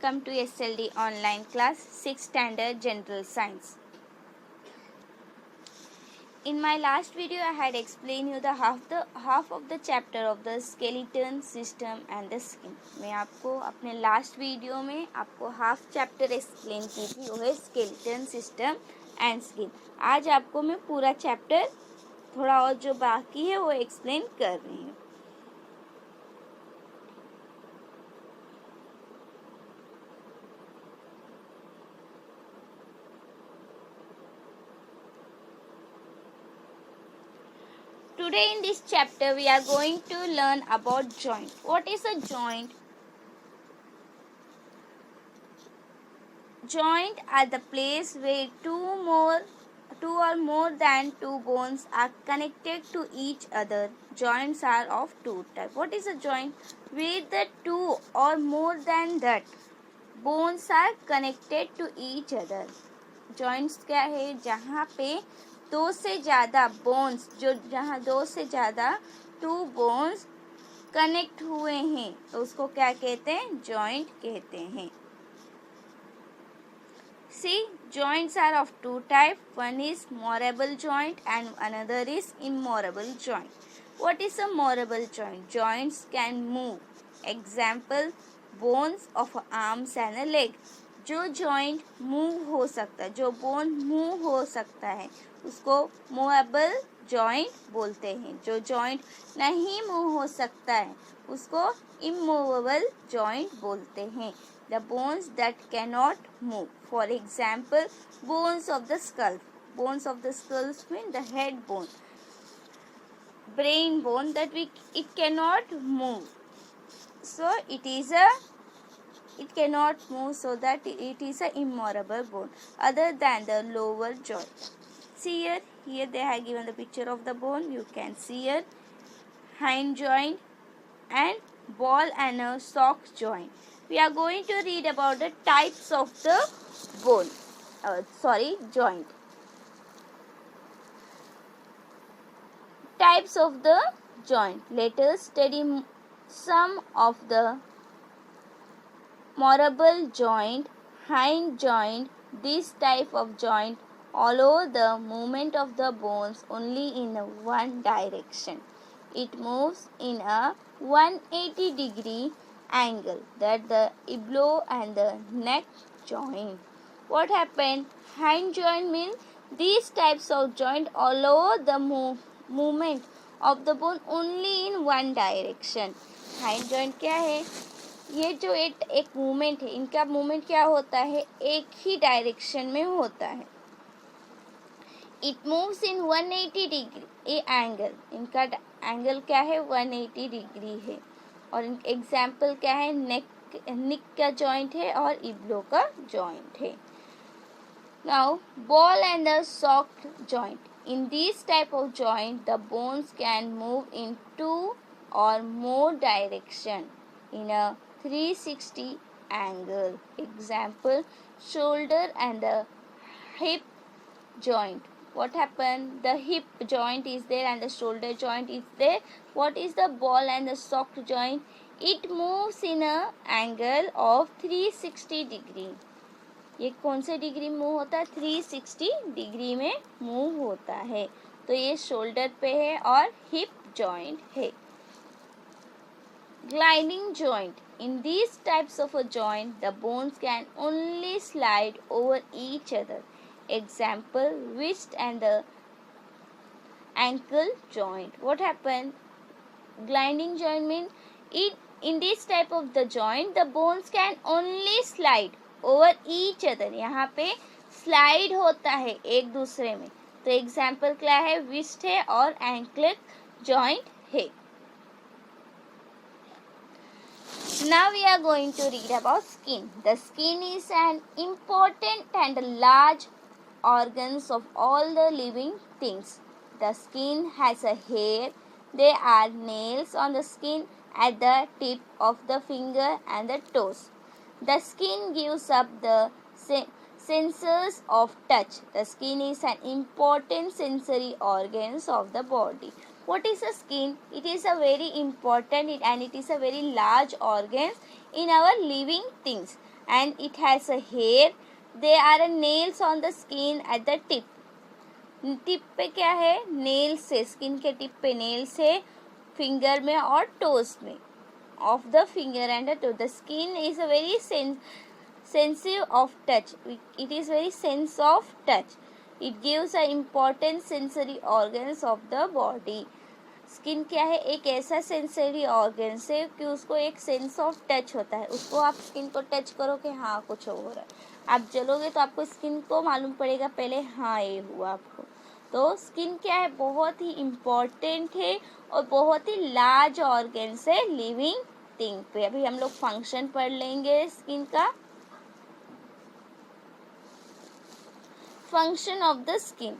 welcome to SLD online class 6th standard general science. In my last video I had explained you the half of the chapter of the skeleton system and the skin. मैं आपको अपने last video में आपको half chapter explain की थी, वो है skeleton system and skin. आज आपको मैं पूरा चैप्टर थोड़ा और जो बाकी है वो एक्सप्लेन कर रही हूँ. Today in this chapter we are going to learn about joint. What is a joint? Joint are the place where two or more than two bones are connected to each other. Joints are of two types. What is a joint? Where the two or more than that bones are connected to each other. Joints क्या है? जहाँ पे दो से ज़्यादा bones जहाँ दो से ज़्यादा टू बोन्स कनेक्ट हुए हैं तो उसको क्या कहते हैं? जॉइंट कहते हैं. See, joints are of two types. One is movable joint and another is immovable joint. What is a movable joint? Joints can move. Example, bones of arms and a leg. जो joint move हो सकता है, जो bone move हो सकता है उसको movable joint बोलते हैं. जो जॉइंट नहीं मूव हो सकता है उसको इमूवेबल जॉइंट बोलते हैं. The bones that cannot move. For example, bones of the skull. Bones of the skull mean the head bone, brain bone that it cannot move. So it cannot move, so that it is a immovable bone other than the lower joint. See here they have given the picture of the bone. You can see here hind joint and ball and a sock joint. We are going to read about the types of the joint. Types of the joint. Let us study some of the movable joint. Hind joint. This type of joint allow the movement of the bones only in one direction. It moves in a 180-degree angle. That the elbow and the neck joint. What happened? Hind joint means these types of joint allow the movement of the bone only in one direction. Hind joint क्या है? ये जो एक movement है, इनका movement क्या होता है? एक ही डायरेक्शन में होता है. It moves in 180 degree angle. इनका एंगल क्या है? 180 डिग्री है. और एग्जाम्पल क्या है? निक का जॉइंट है और इब्लो का जॉइंट है. Now ball and the socket joint. In this type of joint, the bones can move in two or more direction in a 360 angle. Example, shoulder and the hip joint. What happened? The hip joint is there and the shoulder joint is there. What is the ball and the sock joint? It moves in a angle of 360 degree. ये कौन से degree move होता है? 360 degree में move होता है. तो ये शोल्डर पे है और हिप जॉइंट है. Gliding joint. In these types of a joint, the bones can only slide over each other. Example, wrist and the ankle joint. What happened? Gliding joint means in this type of the joint, the bones can only slide over each other. यहाँ पे slide होता है एक दूसरे में. तो example क्या है? wrist है और ankle joint है. Now we are going to read about skin. The skin is an important and large organs of all the living things. The skin has a hair. There are nails on the skin at the tip of the finger and the toes. The skin gives up the sensors of touch. The skin is an important sensory organs of the body. What is the skin? It is a very important and it is a very large organ in our living things. and it has a hair. There are nails on the skin at the tip. Tip पे क्या है? Nails है, skin के tip पे nails है, finger में और toes में. Of the finger and the toe. The skin is a very sensitive of touch. It is very sense of touch. It gives a important sensory organs of the body. Skin क्या है? एक ऐसा sensory organ है कि उसको एक sense of touch होता है. उसको आप स्किन को टच करो कि हाँ कुछ हो रहा है. आप जलोगे तो आपको स्किन को मालूम पड़ेगा पहले हाँ ये हुआ आपको. तो स्किन क्या है? बहुत ही इम्पोर्टेंट है और बहुत ही लार्ज ऑर्गन है लिविंग थिंग पे. अभी हम लोग फंक्शन पढ़ लेंगे स्किन का. Function of the skin.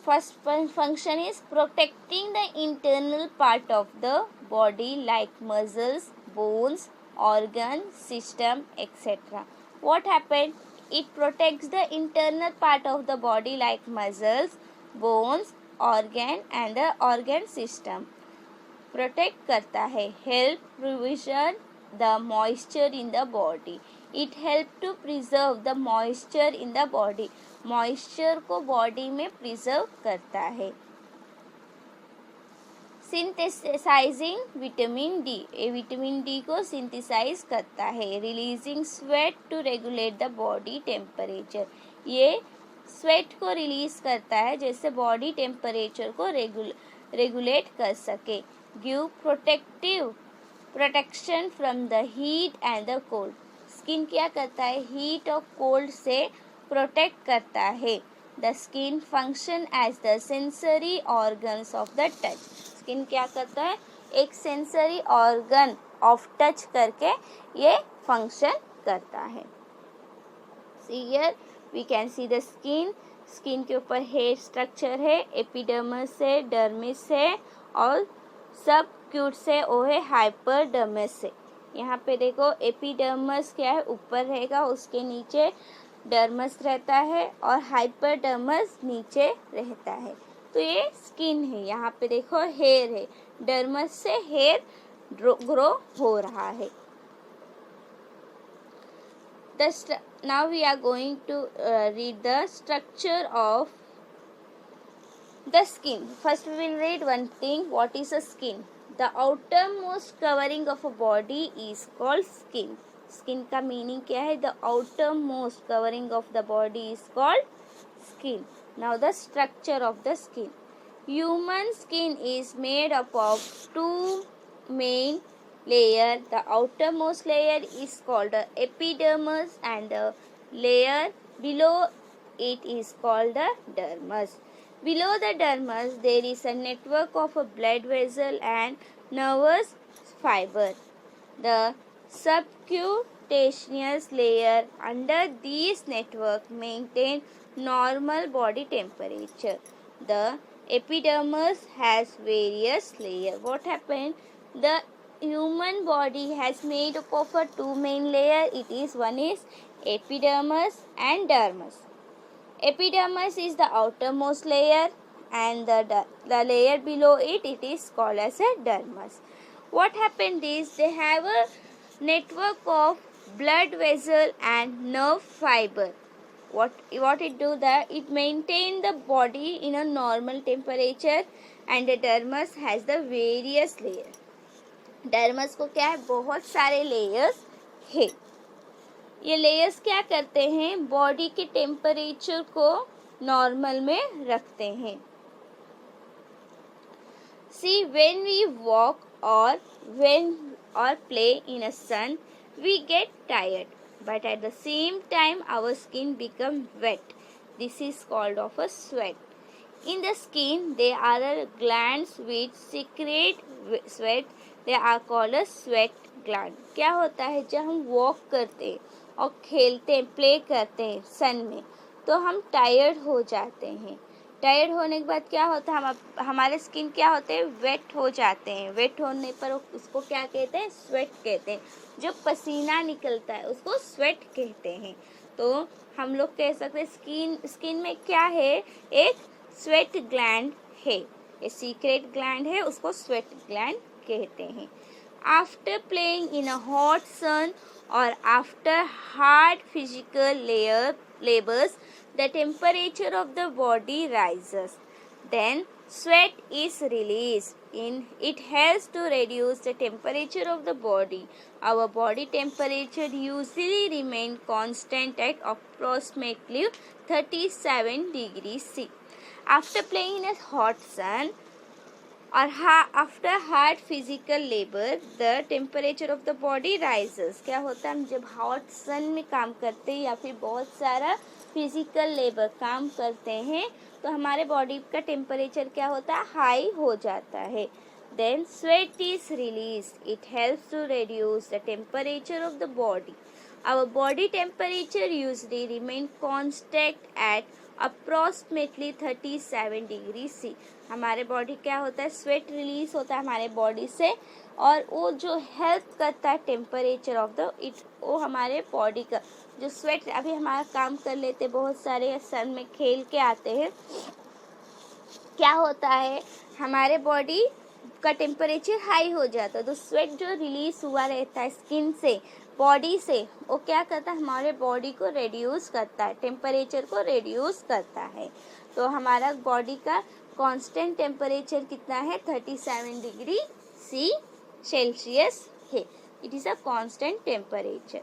First function is protecting the internal part of the body like muscles, bones, organ, system, etc. What happened? It protects the internal part of the body like muscles, bones, organ and the organ system. Protect करता है. Help preserve the moisture in the body. It help to preserve the moisture in the body. Moisture को body में preserve करता है. Synthesizing vitamin D. ये vitamin D को synthesize करता है. Releasing sweat to regulate the body temperature. ये sweat को release करता है जैसे body temperature को regulate कर सके. Give protection from the heat and the cold. Skin क्या करता है? हीट और कोल्ड से प्रोटेक्ट करता है. The skin function as the sensory organs of the touch. Skin क्या करता है? एक सेंसरी ऑर्गन ऑफ टच करके ये फंक्शन करता है. Here we can see the skin. Skin के ऊपर हेयर स्ट्रक्चर है, एपिडर्मिस है, डर्मिस है और सब क्यूट्स है वो है हाइपरडर्मिस है. यहाँ पे देखो एपिडर्मस क्या है? ऊपर रहेगा, उसके नीचे डर्मस रहता है और हाइपरडर्मस नीचे रहता है. तो ये स्किन है. यहाँ पे देखो हेयर है, डर्मस से हेयर ग्रो हो रहा है. Now we are going to read the structure of the skin. First we will read one thing. What is a skin? The outermost covering of a body is called skin. Skin का meaning क्या है? The outermost covering of the body is called skin. Now the structure of the skin. Human skin is made up of two main layers. The outermost layer is called the epidermis and the layer below it is called the dermis. Below the dermis, there is a network of a blood vessel and nervous fiber. The subcutaneous layer under this network maintain normal body temperature. The epidermis has various layers. What happened? The human body has made up of a two main layer. One is epidermis and dermis. Epidermis is the outermost layer and the layer below it is called as a dermis. What happened is they have a network of blood vessel and nerve fiber. What it do that? It maintain the body in a normal temperature and the dermis has the various layers. Dermis को क्या है? बहुत सारे layers है. ये layers क्या करते हैं? बॉडी के टेम्परेचर को नॉर्मल में रखते हैं. See when we walk or play in a sun we get tired but at the same time our skin become wet. This is called of a sweat. In the skin there are glands which secrete sweat. They are called a sweat gland. क्या होता है? जब हम walk करते हैं और खेलते हैं, प्ले करते हैं सन में, तो हम टायर्ड हो जाते हैं. टायर्ड होने के बाद क्या होता है? हमारे स्किन क्या होते हैं? वेट हो जाते हैं. वेट होने पर उसको क्या कहते हैं? स्वेट कहते हैं. जो पसीना निकलता है उसको स्वेट कहते हैं. तो हम लोग कह सकते हैं स्किन में क्या है? एक स्वेट ग्लैंड है. ये सीक्रेट ग्लैंड है, उसको स्वेट ग्लैंड कहते हैं. After playing in a hot sun or after hard physical labors, the temperature of the body rises. Then sweat is released. It helps to reduce the temperature of the body. Our body temperature usually remains constant at approximately 37 degrees C. After playing in a hot sun or after hard physical labor, the temperature of the body rises. क्या होता है, हम जब hot सन में काम करते हैं या फिर बहुत सारा फिजिकल लेबर काम करते हैं तो हमारे बॉडी का टेम्परेचर क्या होता है, हाई हो जाता है. Then sweat is released. It helps to reduce the temperature of the body. Our body temperature usually remain constant at approximately 37 degree C. हमारे बॉडी क्या होता है, स्वेट रिलीज होता है हमारे बॉडी से और वो जो हेल्प करता है टेम्परेचर ऑफ द वो हमारे बॉडी का जो स्वेट, अभी हमारा काम कर लेते बहुत सारे सन में खेल के आते हैं, क्या होता है हमारे बॉडी का टेम्परेचर हाई हो जाता है तो स्वेट जो रिलीज हुआ रहता है स्किन से, बॉडी से, वो क्या करता है हमारे बॉडी को रिड्यूस करता है, टेम्परेचर को रिड्यूस करता है. तो हमारा बॉडी का कांस्टेंट टेम्परेचर कितना है, 37 डिग्री सी सेल्सियस है. It is a constant temperature.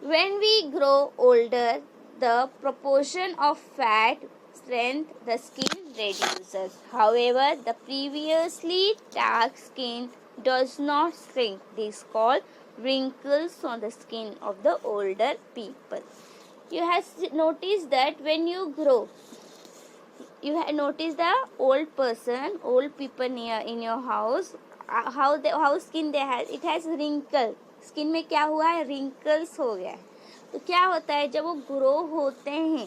When we grow older, the proportion of fat strength the skin reduces. However, the previously dark skin does not shrink. This is called wrinkles on the skin of the older people. You have noticed that when you grow, you have noticed the old person, old people near in your house, how skin they has, it has wrinkle. Skin में क्या हुआ है, wrinkles हो गया है. तो क्या होता है जब वो ग्रो होते हैं,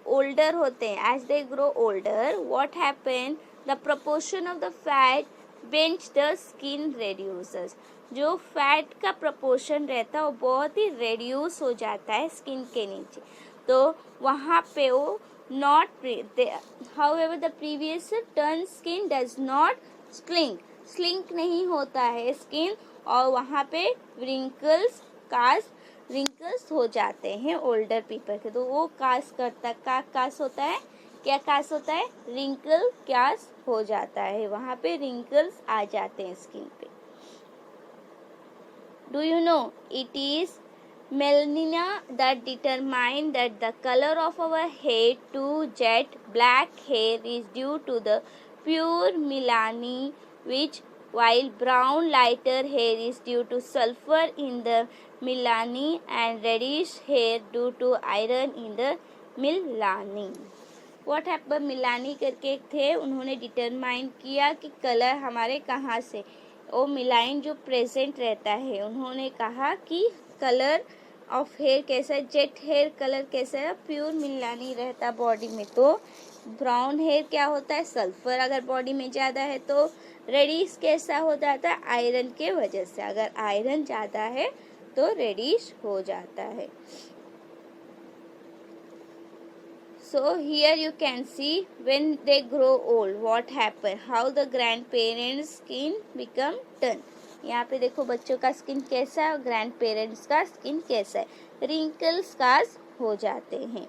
ओल्डर होते हैं, as they grow older, what happen, the proportion of the fat beneath the skin reduces. जो फैट का प्रोपोर्शन रहता है वो बहुत ही रेड्यूस हो जाता है स्किन के नीचे. तो वहाँ पे वो not, however the previous turn skin does not shrink नहीं होता है स्किन और वहाँ पे रिंकल्स हो जाते हैं ओल्डर पीपल के. तो वो कास्ट करता कास्ट होता है, क्या कास्ट होता है, रिंकल कास्ट हो जाता है, वहाँ पे रिंकल्स आ जाते हैं स्किन पे. Do you know it is melanina that determine that the color of our hair to jet black hair is due to the pure melanin, which while brown lighter hair is due to sulfur in the melanin and reddish hair due to iron in the melanin. What happened, melanin करके एक थे, उन्होंने determine किया कि colour हमारे कहाँ से, वो मिलाइन जो प्रेजेंट रहता है, उन्होंने कहा कि कलर ऑफ हेयर कैसा है, जेट हेयर कलर कैसा है, प्योर मिलानी रहता बॉडी में. तो ब्राउन हेयर क्या होता है, सल्फर अगर बॉडी में ज़्यादा है. तो रेडिश कैसा हो जाता है, आयरन के वजह से, अगर आयरन ज़्यादा है तो रेडिश हो जाता है. So here you can see when they grow old what happen, how the grandparents skin become done. यहाँ पे देखो बच्चों का स्किन कैसा है और ग्रैंड पेरेंट्स का स्किन कैसा है, रिंकल्स स्कार्स हो जाते हैं.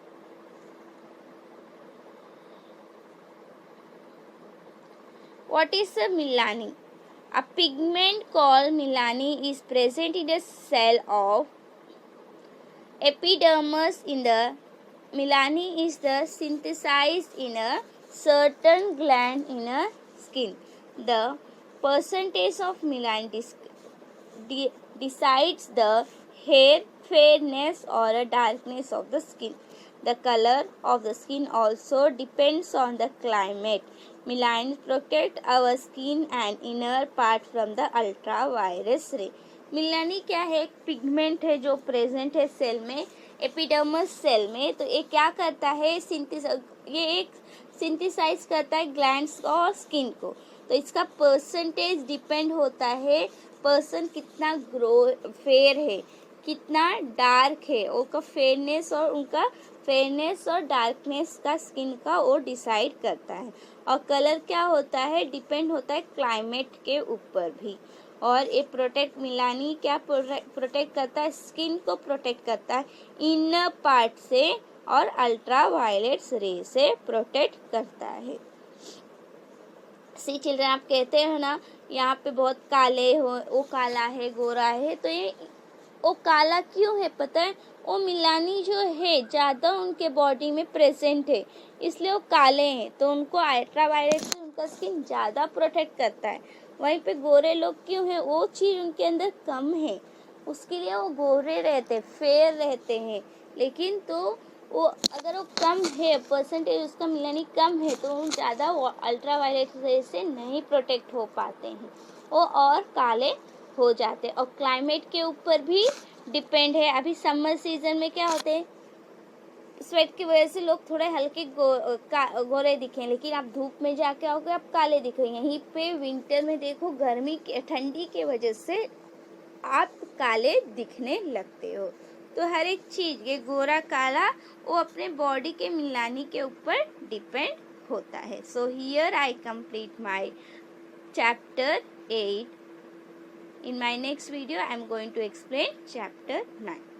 What is a melanin? A pigment called melanin is present in the cell of epidermis. In the melanin is the synthesized in a certain gland in a skin. The percentage of melanin decides the hair fairness or a darkness of the skin. The color of the skin also depends on the climate. Melanin protect our skin and inner part from the ultraviolet ray. मिलानी क्या है, एक pigment है जो present है cell में, epidermis cell में. तो ये क्या करता है, ये एक सिंथेसाइज करता है ग्लैंड्स और स्किन को. तो इसका परसेंटेज डिपेंड होता है पर्सन कितना ग्रो फेयर है, कितना डार्क है, उनका फेयरनेस और डार्कनेस का स्किन का वो डिसाइड करता है। और कलर क्या होता है, डिपेंड होता है क्लाइमेट के ऊपर भी। और ये मेलानिन क्या प्रोटेक्ट करता है, स्किन को प्रोटेक्ट करता है इनर पार्ट से और अल्ट्रा वायलेट रे से प्रोटेक्ट करता है। सी चिल्ड्रन, आप कहते हो ना यहाँ पे बहुत काले हो, वो काला है गोरा है, तो ये वो काला क्यों है पता है, वो मेलानिन जो है ज़्यादा उनके बॉडी में प्रेजेंट है, इसलिए वो काले हैं। तो उनको अल्ट्रावायलेट से उनका स्किन ज़्यादा प्रोटेक्ट करता है। वहीं पे गोरे लोग क्यों हैं, वो चीज़ उनके अंदर कम है, उसके लिए वो गोरे रहते, फेयर रहते हैं। लेकिन तो वो अगर वो कम है, परसेंटेज उसका मेलानिन कम है, तो वो ज़्यादा अल्ट्रावायलेट रे से नहीं प्रोटेक्ट हो पाते हैं, वो और काले हो जाते। और क्लाइमेट के ऊपर भी डिपेंड है। अभी समर सीजन में क्या होते हैं, स्वेट की वजह से लोग थोड़े हल्के गोरे दिखें, लेकिन आप धूप में जाके आओगे आप काले दिखेंगे। यहीं पे विंटर में देखो, ठंडी के वजह से आप काले दिखने लगते हो। तो हर एक चीज, ये गोरा काला, वो अपने बॉडी के मेलानिन के ऊपर डिपेंड होता है। So here I complete my chapter 8. In my next video I am going to explain chapter 9.